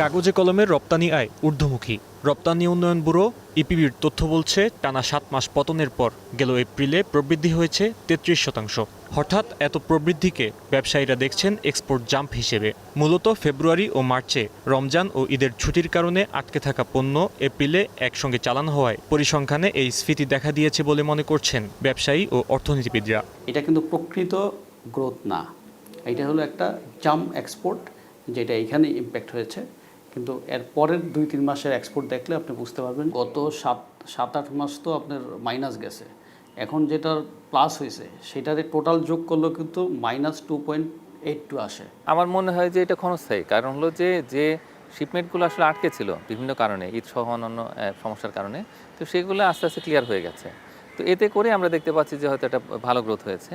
কাগজে কলমের রপ্তানি আয় ঊর্ধ্বমুখী। রপ্তানি উন্নয়ন ব্যুরো ইপিবির তথ্য বলছে, টানা 7 মাস পতনের পর গেল এপ্রিলে প্রবৃদ্ধি হয়েছে 33%। হঠাৎ এত প্রবৃদ্ধিকে ব্যবসায়ীরা দেখছেন এক্সপোর্ট জাম্প হিসেবে। মূলত ফেব্রুয়ারি ও মার্চে রমজান ও ঈদের ছুটির কারণে আটকে থাকা পণ্য এপ্রিলে একসঙ্গে চালানো হওয়ায় পরিসংখ্যানে এই স্ফীতি দেখা দিয়েছে বলে মনে করছেন ব্যবসায়ী ও অর্থনীতিবিদরা। এটা কিন্তু প্রকৃত গ্রোথ না, এটা হলো একটা জাম্প এক্সপোর্ট, যেটা এখানে ইম্প্যাক্ট হয়েছে। কিন্তু এর পরের 2-3 মাসের এক্সপোর্ট দেখলে আপনি বুঝতে পারবেন গত 7-8 মাস তো আপনার মাইনাস গেছে, এখন যেটার প্লাস হয়েছে সেটারে টোটাল যোগ করলেও কিন্তু -2.82 আসে। আমার মনে হয় যে এটা ক্ষণস্থায়ী, কারণ হলো যে শিপমেন্টগুলো আসলে আটকে ছিল বিভিন্ন কারণে, ঈদ সহ অন্যান্য সমস্যার কারণে, তো সেগুলো আস্তে আস্তে ক্লিয়ার হয়ে গেছে। তো এতে করে আমরা দেখতে পাচ্ছি যে হয়তো একটা ভালো গ্রোথ হয়েছে।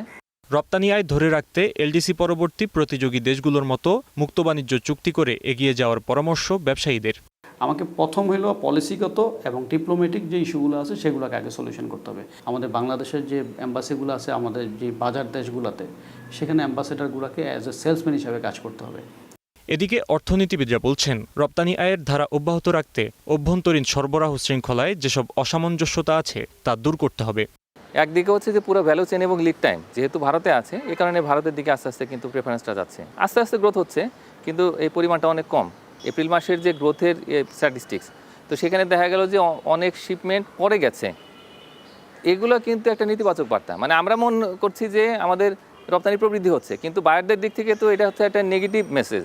রপ্তানি আয় ধরে রাখতে এলডিসি পরবর্তী প্রতিযোগী দেশগুলোর মতো মুক্ত বাণিজ্য চুক্তি করে এগিয়ে যাওয়ার পরামর্শ ব্যবসায়ীদের। আমাকে প্রথম হলো পলিসিগত এবং ডিপ্লোম্যাটিক যে ইস্যুগুলো আছে সেগুলোকে আগে সলিউশন করতে হবে। আমাদের বাংলাদেশের যে এম্বাসিগুলো আছে আমাদের যে বাজার দেশগুলোতে, সেখানে অ্যাম্বাসেডারগুলোকে অ্যাজ এ সেলসম্যান হিসাবে কাজ করতে হবে। এদিকে অর্থনীতিবিদরা বলছেন, রপ্তানি আয়ের ধারা অব্যাহত রাখতে অভ্যন্তরীণ সরবরাহ শৃঙ্খলায় যেসব অসামঞ্জস্যতা আছে তা দূর করতে হবে। একদিকে হচ্ছে যে পুরো ভ্যালু চেন এবং লিড টাইম যেহেতু ভারতে আছে, এ কারণে ভারতের দিকে আস্তে আস্তে কিন্তু প্রেফারেন্সটা যাচ্ছে। আস্তে আস্তে গ্রোথ হচ্ছে, কিন্তু এই পরিমাণটা অনেক কম। এপ্রিল মাসের যে গ্রোথের স্ট্যাটিস্টিক্স, তো সেখানে দেখা গেল যে অনেক শিপমেন্ট পরে গেছে। এগুলো কিন্তু একটা নেতিবাচক বার্তা। মানে আমরা মনে করছি যে আমাদের রপ্তানি প্রবৃদ্ধি হচ্ছে, কিন্তু বায়ারদের দিক থেকে তো এটা হচ্ছে একটা নেগেটিভ মেসেজ।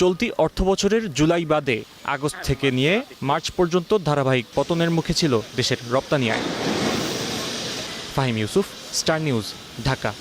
চলতি অর্থবছরের জুলাই বাদে আগস্ট থেকে নিয়ে মার্চ পর্যন্ত ধারাবাহিক পতনের মুখে ছিল দেশের রপ্তানি আয়। Fahim Yusuf, star news, Dhaka.